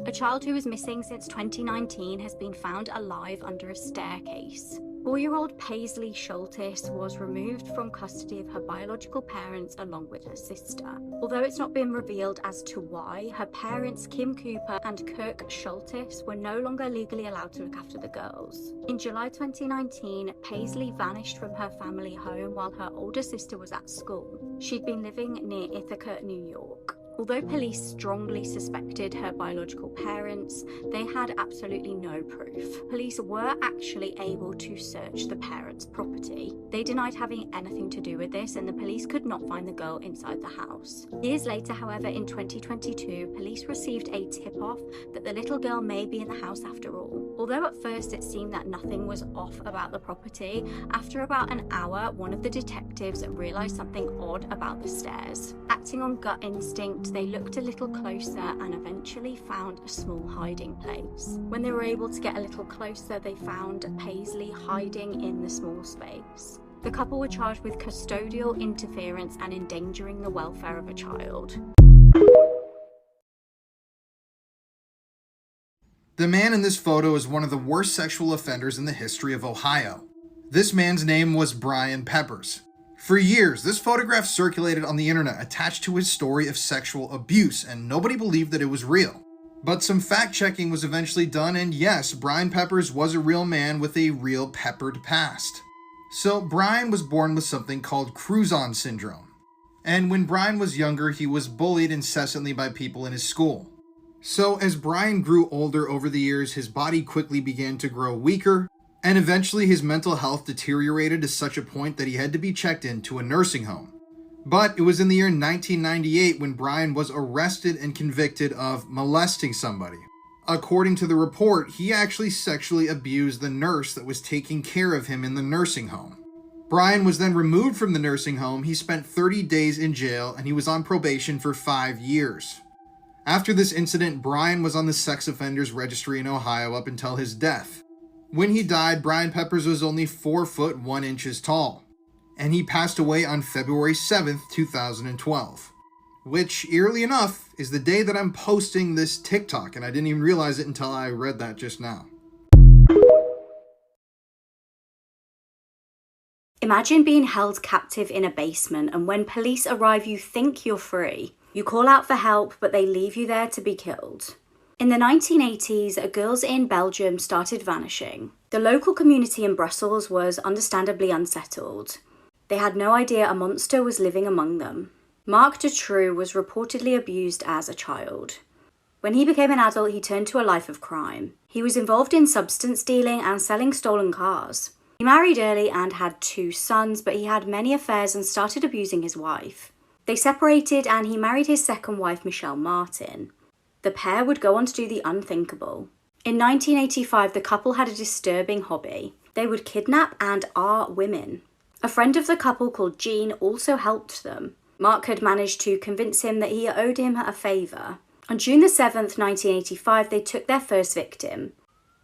A child who was missing since 2019 has been found alive under a staircase. 4-year-old Paisley Schultis was removed from custody of her biological parents along with her sister. Although it's not been revealed as to why, her parents Kim Cooper and Kirk Schultis were no longer legally allowed to look after the girls. In July 2019, Paisley vanished from her family home while her older sister was at school. She'd been living near Ithaca, New York. Although police strongly suspected her biological parents, they had absolutely no proof. Police were actually able to search the parents' property. They denied having anything to do with this, and the police could not find the girl inside the house. Years later, however, in 2022, police received a tip-off that the little girl may be in the house after all. Although at first it seemed that nothing was off about the property, after about an hour, one of the detectives realised something odd about the stairs. Acting on gut instinct, they looked a little closer and eventually found a small hiding place. When they were able to get a little closer, they found Paisley hiding in the small space. The couple were charged with custodial interference and endangering the welfare of a child. The man in this photo is one of the worst sexual offenders in the history of Ohio. This man's name was Brian Peppers. For years, this photograph circulated on the internet attached to his story of sexual abuse, and nobody believed that it was real. But some fact-checking was eventually done, and yes, Brian Peppers was a real man with a real peppered past. So Brian was born with something called Cruzon syndrome. And when Brian was younger, he was bullied incessantly by people in his school. So as Brian grew older over the years, his body quickly began to grow weaker, and eventually his mental health deteriorated to such a point that he had to be checked into a nursing home. But it was in the year 1998 when Brian was arrested and convicted of molesting somebody. According to the report, he actually sexually abused the nurse that was taking care of him in the nursing home. Brian was then removed from the nursing home. He spent 30 days in jail, and he was on probation for 5 years. After this incident, Brian was on the sex offenders registry in Ohio up until his death. When he died, Brian Peppers was only 4 foot 1 inches tall, and he passed away on February 7th, 2012, which, eerily enough, is the day that I'm posting this TikTok, and I didn't even realize it until I read that just now. Imagine being held captive in a basement, and when police arrive you think you're free. You call out for help, but they leave you there to be killed. In the 1980s, girls in Belgium started vanishing. The local community in Brussels was understandably unsettled. They had no idea a monster was living among them. Marc Dutroux was reportedly abused as a child. When he became an adult, he turned to a life of crime. He was involved in substance dealing and selling stolen cars. He married early and had 2 sons, but he had many affairs and started abusing his wife. They separated and he married his second wife, Michelle Martin. The pair would go on to do the unthinkable. In 1985, the couple had a disturbing hobby. They would kidnap and women. A friend of the couple called Jean also helped them. Marc had managed to convince him that he owed him a favour. On June the 7th, 1985, they took their first victim.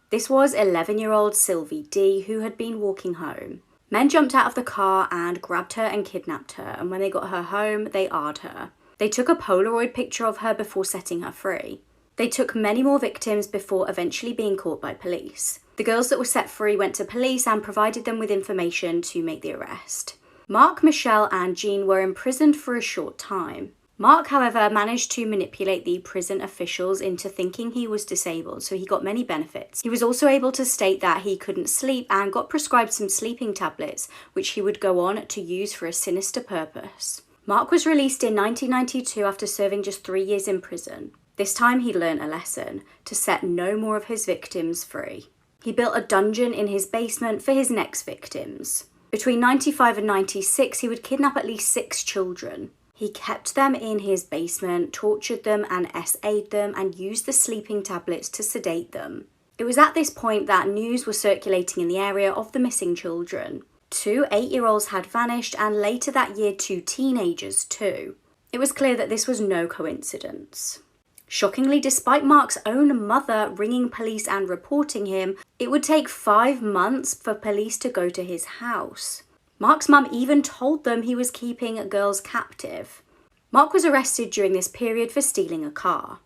This was 11-year-old Sylvie D, who had been walking home. Men jumped out of the car and grabbed her and kidnapped her, and when they got her home, they AR'd her. They took a Polaroid picture of her before setting her free. They took many more victims before eventually being caught by police. The girls that were set free went to police and provided them with information to make the arrest. Marc, Michelle and Jean were imprisoned for a short time. Marc, however, managed to manipulate the prison officials into thinking he was disabled, so he got many benefits. He was also able to state that he couldn't sleep and got prescribed some sleeping tablets, which he would go on to use for a sinister purpose. Marc was released in 1992 after serving just 3 years in prison. This time he learned a lesson: to set no more of his victims free. He built a dungeon in his basement for his next victims. Between 95 and 96, he would kidnap at least 6 children. He kept them in his basement, tortured them and SA'd them, and used the sleeping tablets to sedate them. It was at this point that news was circulating in the area of the missing children. 2 8-year-olds had vanished, and later that year 2 teenagers too. It was clear that this was no coincidence. Shockingly, despite Marc's own mother ringing police and reporting him, it would take 5 months for police to go to his house. Marc's mum even told them he was keeping girls captive. Marc was arrested during this period for stealing a car.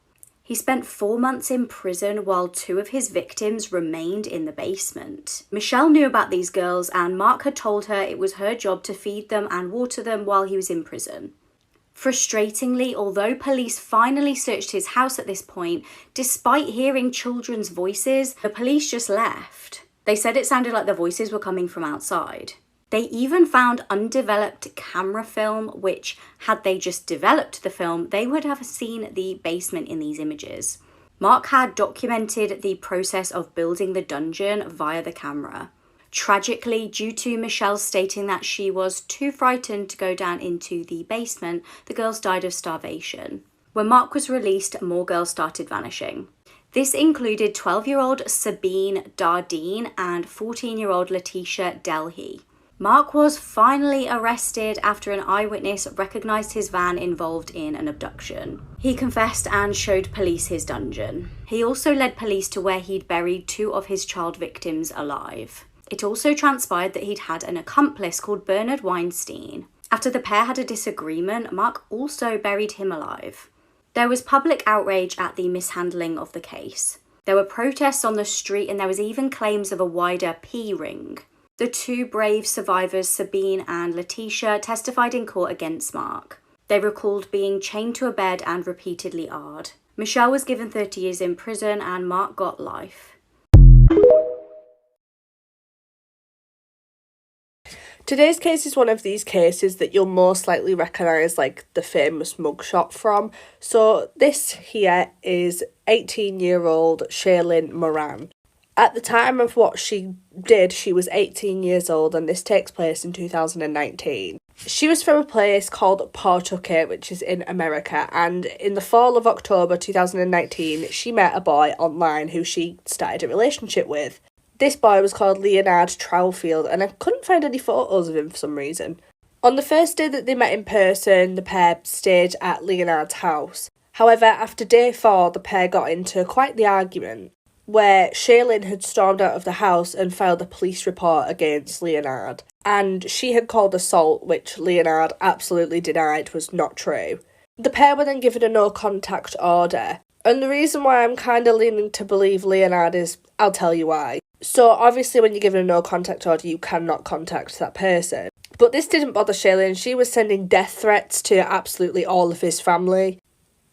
He spent 4 months in prison while 2 of his victims remained in the basement. Michelle knew about these girls, and Mark had told her it was her job to feed them and water them while he was in prison. Frustratingly, although police finally searched his house at this point, despite hearing children's voices, the police just left. They said it sounded like the voices were coming from outside. They even found undeveloped camera film, which, had they just developed the film, they would have seen the basement in these images. Mark had documented the process of building the dungeon via the camera. Tragically, due to Michelle stating that she was too frightened to go down into the basement, the girls died of starvation. When Mark was released, more girls started vanishing. This included 12-year-old Sabine Dardine and 14-year-old Letitia Delhy. Mark was finally arrested after an eyewitness recognized his van involved in an abduction. He confessed and showed police his dungeon. He also led police to where he'd buried 2 of his child victims alive. It also transpired that he'd had an accomplice called Bernard Weinstein. After the pair had a disagreement, Mark also buried him alive. There was public outrage at the mishandling of the case. There were protests on the street, and there was even claims of a wider P-ring. The 2 brave survivors, Sabine and Letitia, testified in court against Mark. They recalled being chained to a bed and repeatedly AR'd. Michelle was given 30 years in prison and Mark got life. Today's case is one of these cases that you'll most likely recognise like the famous mugshot from. So this here is 18-year-old Shailene Moran. At the time of what she did, she was 18 years old, and this takes place in 2019. She was from a place called Pawtucket, which is in America, and in the fall of October 2019, she met a boy online who she started a relationship with. This boy was called Leonard Trowfield, and I couldn't find any photos of him for some reason. On the first day that they met in person, the pair stayed at Leonard's house. However, after day 4, the pair got into quite the argument, where Shailene had stormed out of the house and filed a police report against Leonard. And she had called assault, which Leonard absolutely denied was not true. The pair were then given a no-contact order. And the reason why I'm kind of leaning to believe Leonard is, I'll tell you why. So obviously when you're given a no-contact order, you cannot contact that person. But this didn't bother Shailene. She was sending death threats to absolutely all of his family,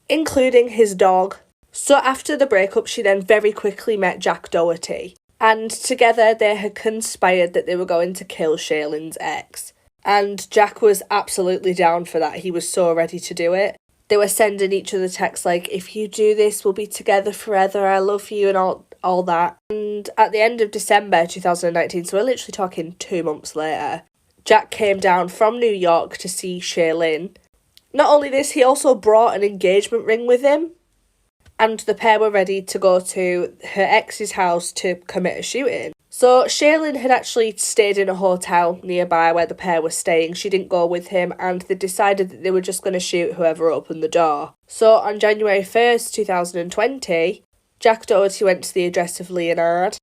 including his dog. So after the breakup, she then very quickly met Jack Doherty. And together they had conspired that they were going to kill Shailene's ex. And Jack was absolutely down for that. He was so ready to do it. They were sending each other texts like, if you do this, we'll be together forever, I love you, and all that. And at the end of December 2019, so we're literally talking 2 months later, Jack came down from New York to see Shailene. Not only this, he also brought an engagement ring with him. And the pair were ready to go to her ex's house to commit a shooting. So Shailene had actually stayed in a hotel nearby where the pair were staying. She didn't go with him, and they decided that they were just going to shoot whoever opened the door. So on January 1st, 2020, Jack Doherty went to the address of Leonard,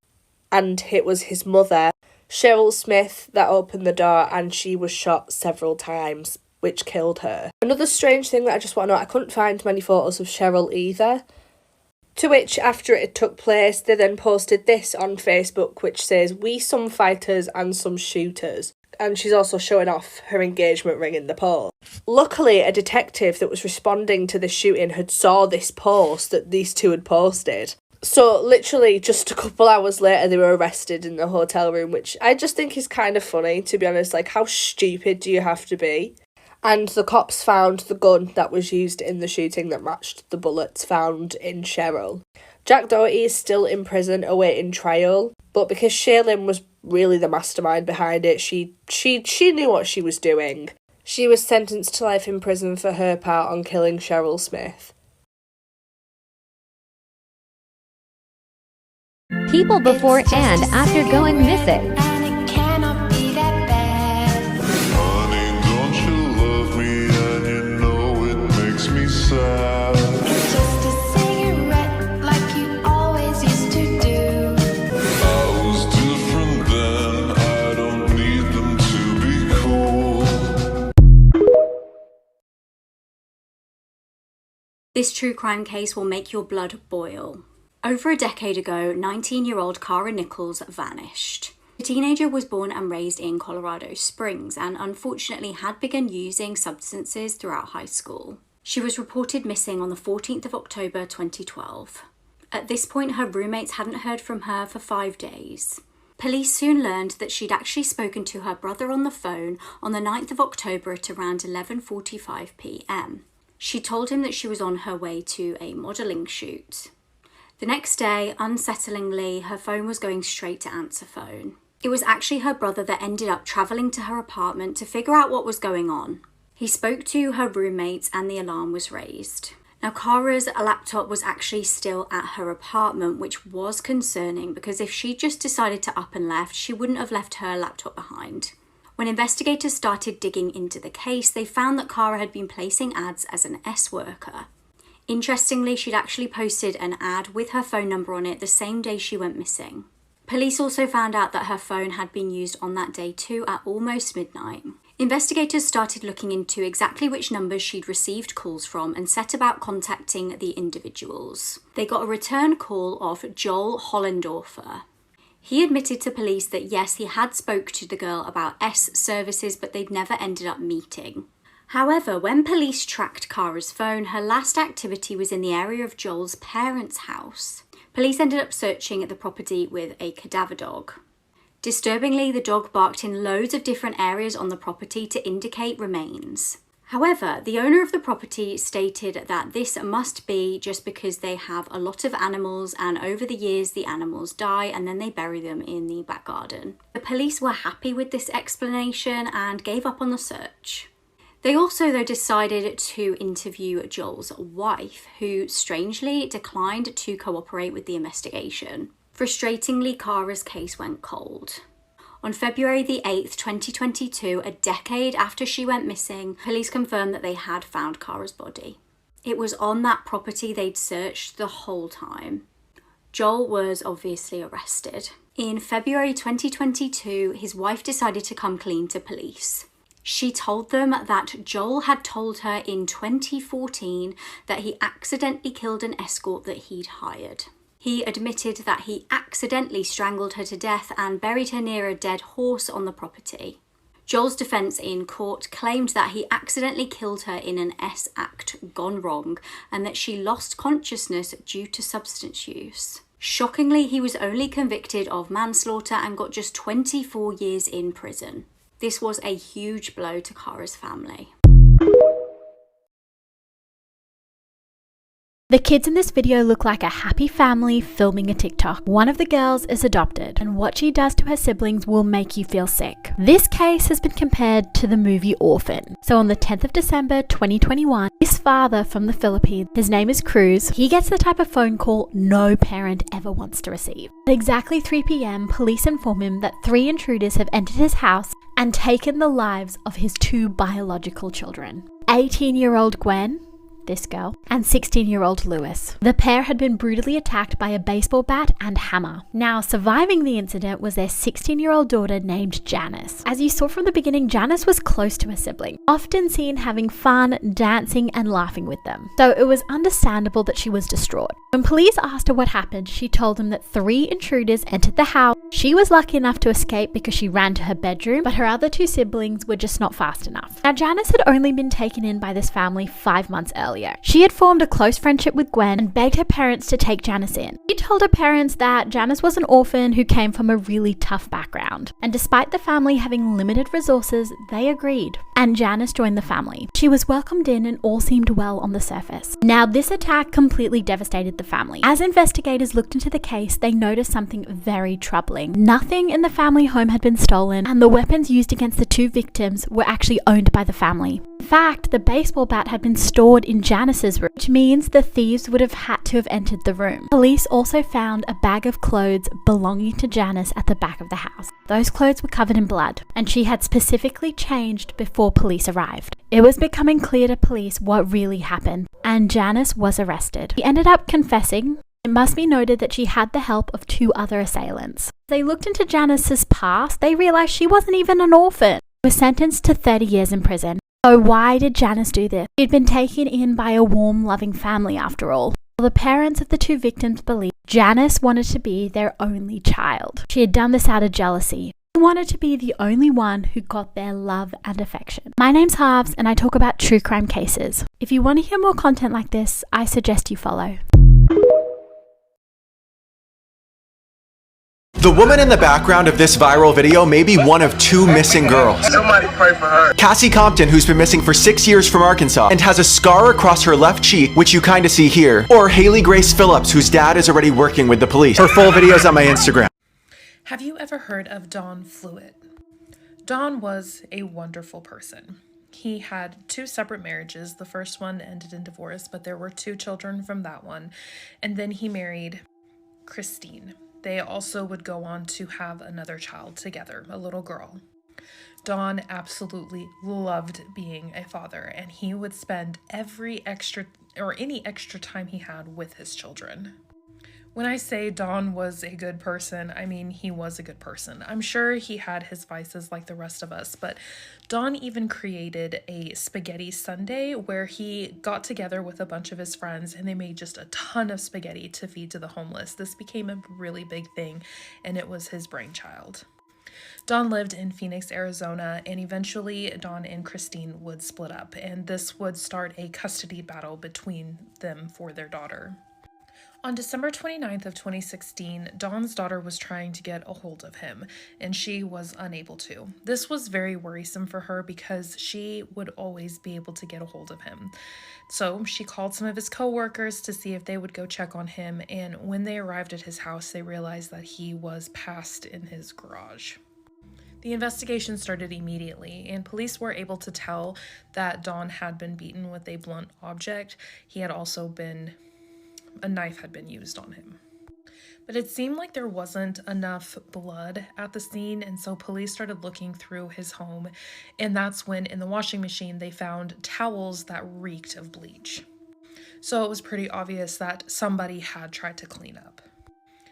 and it was his mother, Cheryl Smith, that opened the door, and she was shot several times, which killed her. Another strange thing that I just want to know, I couldn't find many photos of Cheryl either. To which, after it took place, they then posted this on Facebook, which says, "We some fighters and some shooters." And she's also showing off her engagement ring in the post. Luckily, a detective that was responding to the shooting had saw this post that these two had posted. So literally just a couple hours later, they were arrested in the hotel room, which I just think is kind of funny, to be honest. Like, how stupid do you have to be? And the cops found the gun that was used in the shooting that matched the bullets found in Cheryl. Jack Doherty is still in prison awaiting trial, but because Shailene was really the mastermind behind it, she knew what she was doing. She was sentenced to life in prison for her part on killing Cheryl Smith. People before and after going missing. This true crime case will make your blood boil. Over a decade ago, 19-year-old Kara Nichols vanished. The teenager was born and raised in Colorado Springs and unfortunately had begun using substances throughout high school. She was reported missing on the 14th of October 2012. At this point, her roommates hadn't heard from her for 5 days. Police soon learned that she'd actually spoken to her brother on the phone on the 9th of October at around 11:45 p.m. She told him that she was on her way to a modelling shoot. The next day, unsettlingly, her phone was going straight to answer phone. It was actually her brother that ended up travelling to her apartment to figure out what was going on. He spoke to her roommates and the alarm was raised. Now, Kara's laptop was actually still at her apartment, which was concerning because if she just decided to up and left, she wouldn't have left her laptop behind. When investigators started digging into the case, they found that Kara had been placing ads as an S-worker. Interestingly, she'd actually posted an ad with her phone number on it the same day she went missing. Police also found out that her phone had been used on that day too at almost midnight. Investigators started looking into exactly which numbers she'd received calls from and set about contacting the individuals. They got a return call of Joel Hollendorfer. He admitted to police that yes, he had spoke to the girl about S services, but they'd never ended up meeting. However, when police tracked Kara's phone, her last activity was in the area of Joel's parents' house. Police ended up searching at the property with a cadaver dog. Disturbingly, the dog barked in loads of different areas on the property to indicate remains. However, the owner of the property stated that this must be just because they have a lot of animals and over the years the animals die and then they bury them in the back garden. The police were happy with this explanation and gave up on the search. They also, though, decided to interview Joel's wife, who strangely declined to cooperate with the investigation. Frustratingly, Kara's case went cold. On February the 8th, 2022, a decade after she went missing, police confirmed that they had found Kara's body. It was on that property they'd searched the whole time. Joel was obviously arrested. In February 2022, his wife decided to come clean to police. She told them that Joel had told her in 2014 that he accidentally killed an escort that he'd hired. He admitted that he accidentally strangled her to death and buried her near a dead horse on the property. Joel's defense in court claimed that he accidentally killed her in an S-act gone wrong and that she lost consciousness due to substance use. Shockingly, he was only convicted of manslaughter and got just 24 years in prison. This was a huge blow to Kara's family. The kids in this video look like a happy family filming a TikTok. One of the girls is adopted, and what she does to her siblings will make you feel sick. This case has been compared to the movie Orphan. So on the 10th of December 2021, this father from the Philippines, his name is Cruz, he gets the type of phone call no parent ever wants to receive. At exactly 3 p.m, police inform him that 3 intruders have entered his house and taken the lives of his 2 biological children. 18-year-old Gwen, this girl, and 16-year-old Lewis. The pair had been brutally attacked by a baseball bat and hammer. Now, surviving the incident was their 16-year-old daughter named Janice. As you saw from the beginning, Janice was close to her sibling, often seen having fun, dancing, and laughing with them. So it was understandable that she was distraught. When police asked her what happened, she told them that 3 intruders entered the house. She was lucky enough to escape because she ran to her bedroom, but her other 2 siblings were just not fast enough. Now, Janice had only been taken in by this family 5 months earlier. She had formed a close friendship with Gwen and begged her parents to take Janice in. She told her parents that Janice was an orphan who came from a really tough background. And despite the family having limited resources, they agreed. And Janice joined the family. She was welcomed in and all seemed well on the surface. Now, this attack completely devastated the family. As investigators looked into the case, they noticed something very troubling. Nothing in the family home had been stolen, and the weapons used against the 2 victims were actually owned by the family. In fact, the baseball bat had been stored in Janice's room, which means the thieves would have had to have entered the room. Police also found a bag of clothes belonging to Janice at the back of the house. Those clothes were covered in blood, and she had specifically changed before police arrived. It was becoming clear to police what really happened, and Janice was arrested. She ended up confessing. It must be noted that she had the help of 2 other assailants. As they looked into Janice's past, they realized she wasn't even an orphan. She was sentenced to 30 years in prison. So why did Janice do this? She'd been taken in by a warm, loving family after all. The parents of the two victims believed Janice wanted to be their only child. She had done this out of jealousy. She wanted to be the only one who got their love and affection. My name's Harves and I talk about true crime cases. If you want to hear more content like this, I suggest you follow. The woman in the background of this viral video may be one of two missing girls. Somebody pray for her. Cassie Compton, who's been missing for 6 years from Arkansas and has a scar across her left cheek, which you kinda see here. Or Haley Grace Phillips, whose dad is already working with the police. Her full video's on my Instagram. Have you ever heard of Don Fluitt? Don was a wonderful person. He had 2 separate marriages. The first one ended in divorce, but there were 2 children from that one. And then he married Christine. They also would go on to have another child together, a little girl. Don absolutely loved being a father, and he would spend any extra time he had with his children. When I say Don was a good person, I mean he was a good person. I'm sure he had his vices like the rest of us, but Don even created a spaghetti Sunday where he got together with a bunch of his friends and they made just a ton of spaghetti to feed to the homeless. This became a really big thing, and it was his brainchild. Don lived in Phoenix, Arizona, and eventually Don and Christine would split up, and this would start a custody battle between them for their daughter. On December 29th of 2016, Don's daughter was trying to get a hold of him, and she was unable to. This was very worrisome for her because she would always be able to get a hold of him. So she called some of his co-workers to see if they would go check on him, and when they arrived at his house, they realized that he was passed in his garage. The investigation started immediately, and police were able to tell that Don had been beaten with a blunt object. A knife had been used on him. But it seemed like there wasn't enough blood at the scene, and so police started looking through his home, and that's when in the washing machine they found towels that reeked of bleach. So it was pretty obvious that somebody had tried to clean up.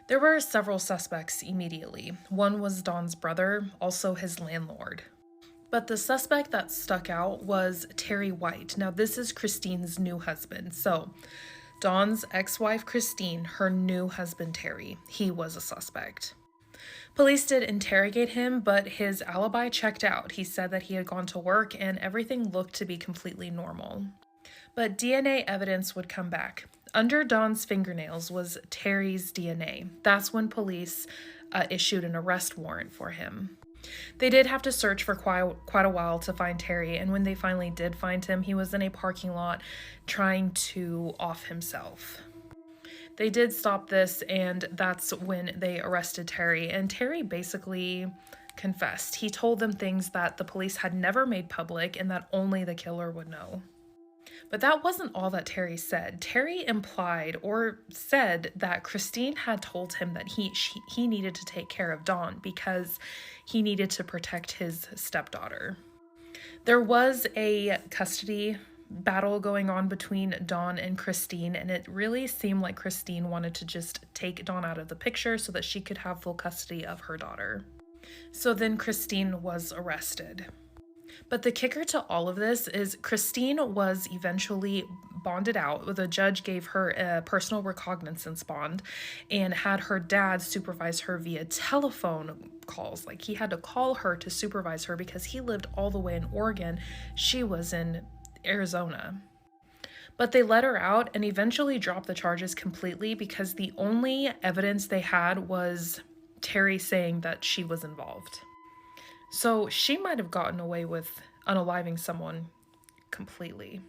There were several suspects immediately. One was Don's brother, also his landlord. But the suspect that stuck out was Terry White. Now this is Christine's new husband. So Don's ex-wife Christine, her new husband Terry, he was a suspect. Police did interrogate him, but his alibi checked out. He said that he had gone to work and everything looked to be completely normal. But DNA evidence would come back. Under Don's fingernails was Terry's DNA. That's when police issued an arrest warrant for him. They did have to search for quite a while to find Terry, and when they finally did find him, he was in a parking lot trying to off himself. They did stop this, and that's when they arrested Terry, and Terry basically confessed. He told them things that the police had never made public and that only the killer would know. But that wasn't all that Terry said. Terry implied or said that Christine had told him that he needed to take care of Don because he needed to protect his stepdaughter. There was a custody battle going on between Don and Christine, and it really seemed like Christine wanted to just take Don out of the picture so that she could have full custody of her daughter. So then Christine was arrested. But the kicker to all of this is Christine was eventually bonded out. The judge gave her a personal recognizance bond and had her dad supervise her via telephone calls. Like, he had to call her to supervise her because he lived all the way in Oregon. She was in Arizona. But they let her out and eventually dropped the charges completely because the only evidence they had was Terry saying that she was involved. So she might have gotten away with unaliving someone completely.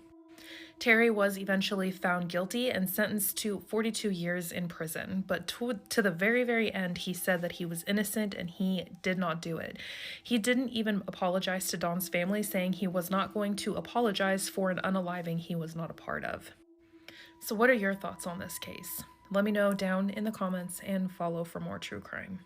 Terry was eventually found guilty and sentenced to 42 years in prison, but to the very, very end, he said that he was innocent and he did not do it. He didn't even apologize to Don's family, saying he was not going to apologize for an unaliving he was not a part of. So what are your thoughts on this case? Let me know down in the comments and follow for more true crime.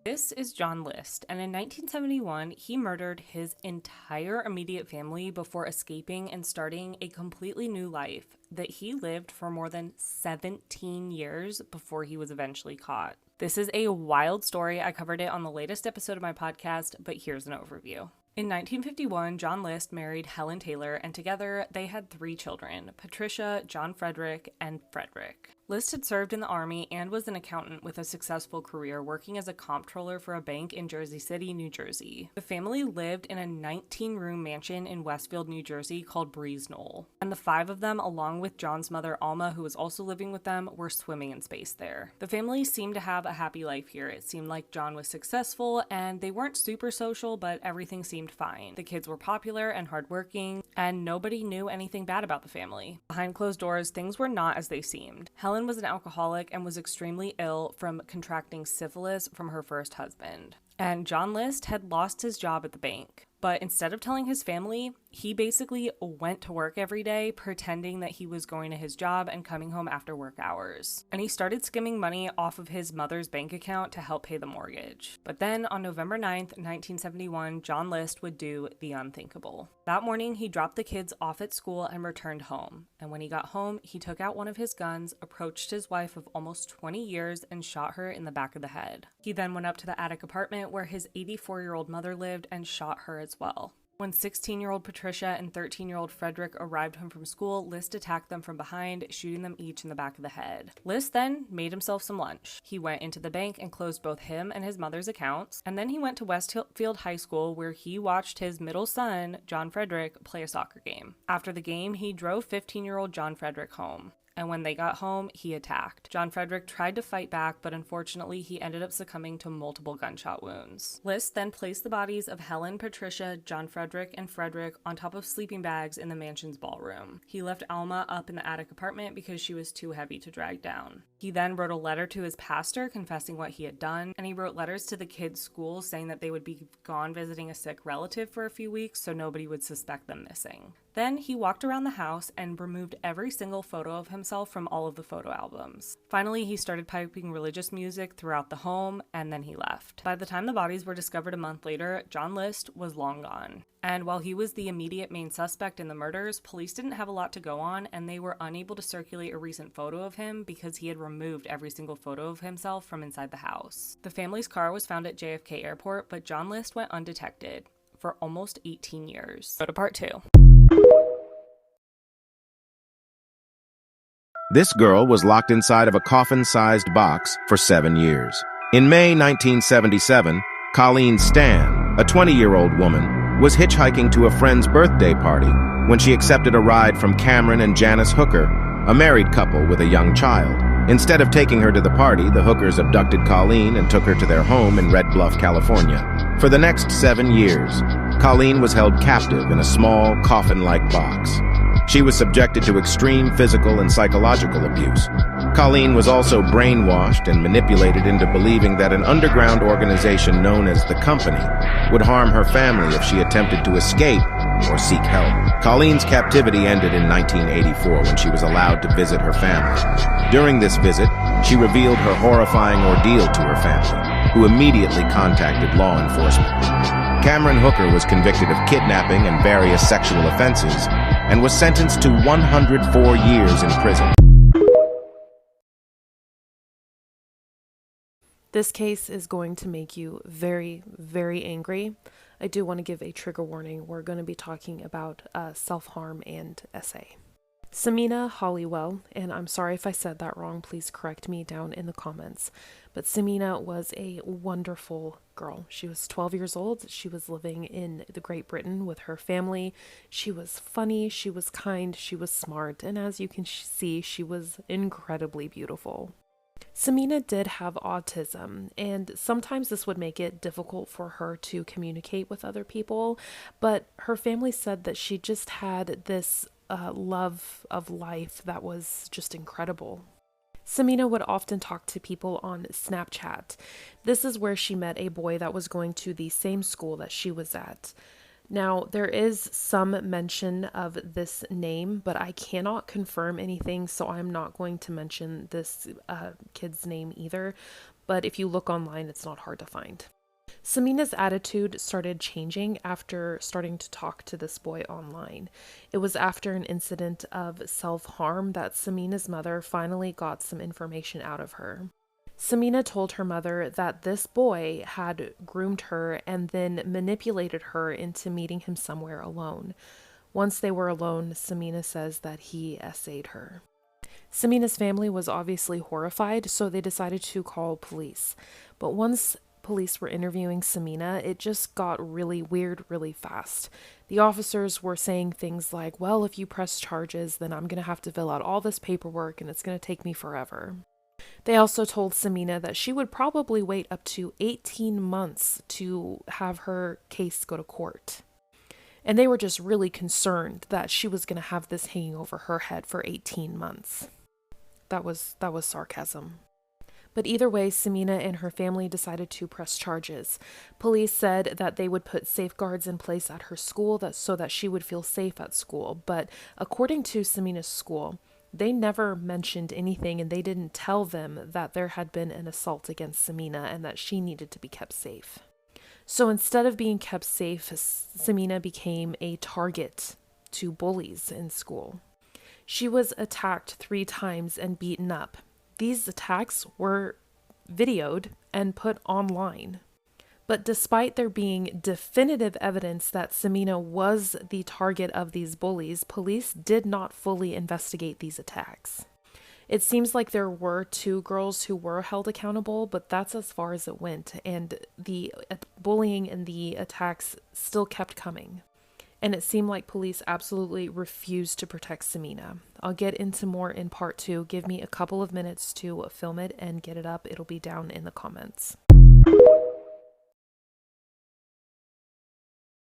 This is John List, and in 1971, he murdered his entire immediate family before escaping and starting a completely new life that he lived for more than 17 years before he was eventually caught. This is a wild story. I covered it on the latest episode of my podcast, but here's an overview. In 1951, John List married Helen Taylor, and together they had 3 children, Patricia, John Frederick, and Frederick. List had served in the Army and was an accountant with a successful career working as a comptroller for a bank in Jersey City, New Jersey. The family lived in a 19-room mansion in Westfield, New Jersey called Breeze Knoll, and the 5 of them, along with John's mother Alma, who was also living with them, were swimming in space there. The family seemed to have a happy life here. It seemed like John was successful, and they weren't super social, but everything seemed fine. The kids were popular and hardworking, and nobody knew anything bad about the family. Behind closed doors, things were not as they seemed. Helen was an alcoholic and was extremely ill from contracting syphilis from her first husband. And John List had lost his job at the bank. But instead of telling his family, he basically went to work every day pretending that he was going to his job and coming home after work hours. And he started skimming money off of his mother's bank account to help pay the mortgage. But then on November 9th, 1971, John List would do the unthinkable. That morning, he dropped the kids off at school and returned home. And when he got home, he took out one of his guns, approached his wife of almost 20 years, and shot her in the back of the head. He then went up to the attic apartment where his 84-year-old mother lived and shot her as well. When 16-year-old Patricia and 13-year-old Frederick arrived home from school, List attacked them from behind, shooting them each in the back of the head. List then made himself some lunch. He went into the bank and closed both him and his mother's accounts, and then he went to Westfield High School where he watched his middle son, John Frederick, play a soccer game. After the game, he drove 15-year-old John Frederick home. And when they got home, he attacked. John Frederick tried to fight back, but unfortunately, he ended up succumbing to multiple gunshot wounds. List then placed the bodies of Helen, Patricia, John Frederick, and Frederick on top of sleeping bags in the mansion's ballroom. He left Alma up in the attic apartment because she was too heavy to drag down. He then wrote a letter to his pastor confessing what he had done, and he wrote letters to the kids' school saying that they would be gone visiting a sick relative for a few weeks so nobody would suspect them missing. Then he walked around the house and removed every single photo of himself from all of the photo albums. Finally, he started piping religious music throughout the home, and then he left. By the time the bodies were discovered a month later, John List was long gone. And while he was the immediate main suspect in the murders, police didn't have a lot to go on, and they were unable to circulate a recent photo of him because he had removed every single photo of himself from inside the house. The family's car was found at JFK Airport, but John List went undetected for almost 18 years. Go to part 2. This girl was locked inside of a coffin-sized box for 7 years. In May 1977, Colleen Stan, a 20-year-old woman, was hitchhiking to a friend's birthday party when she accepted a ride from Cameron and Janice Hooker, a married couple with a young child. Instead of taking her to the party, the Hookers abducted Colleen and took her to their home in Red Bluff, California. For the next 7 years, Colleen was held captive in a small, coffin-like box. She was subjected to extreme physical and psychological abuse. Colleen was also brainwashed and manipulated into believing that an underground organization known as the Company would harm her family if she attempted to escape or seek help. Colleen's captivity ended in 1984 when she was allowed to visit her family. During this visit, she revealed her horrifying ordeal to her family, who immediately contacted law enforcement. Cameron Hooker was convicted of kidnapping and various sexual offenses and was sentenced to 104 years in prison. This case is going to make you very, very angry. I do want to give a trigger warning. We're going to be talking about self-harm and SA. Samina Hollywell, and I'm sorry if I said that wrong, please correct me down in the comments, but Samina was a wonderful girl. She was 12 years old. She was living in the Great Britain with her family. She was funny, she was kind, she was smart, and as you can see, she was incredibly beautiful. Samina did have autism, and sometimes this would make it difficult for her to communicate with other people, but her family said that she just had this love of life that was just incredible. Samina would often talk to people on Snapchat. This is where she met a boy that was going to the same school that she was at. Now, there is some mention of this name, but I cannot confirm anything, so I'm not going to mention this kid's name either. But if you look online, it's not hard to find. Samina's attitude started changing after starting to talk to this boy online. It was after an incident of self-harm that Samina's mother finally got some information out of her. Samina told her mother that this boy had groomed her and then manipulated her into meeting him somewhere alone. Once they were alone, Samina says that he essayed her. Samina's family was obviously horrified, so they decided to call police. But once police were interviewing Samina, it just got really weird really fast. The officers were saying things like, well, if you press charges, then I'm going to have to fill out all this paperwork and it's going to take me forever. They also told Samina that she would probably wait up to 18 months to have her case go to court. And they were just really concerned that she was going to have this hanging over her head for 18 months. That was sarcasm. But either way, Samina and her family decided to press charges. Police said that they would put safeguards in place at her school so that she would feel safe at school. But according to Samina's school, they never mentioned anything and they didn't tell them that there had been an assault against Samina and that she needed to be kept safe. So instead of being kept safe, Samina became a target to bullies in school. She was attacked 3 times and beaten up. These attacks were videoed and put online. But despite there being definitive evidence that Samina was the target of these bullies, police did not fully investigate these attacks. It seems like there were 2 girls who were held accountable, but that's as far as it went, and the bullying and the attacks still kept coming. And it seemed like police absolutely refused to protect Samina. I'll get into more in part 2. Give me a couple of minutes to film it and get it up. It'll be down in the comments.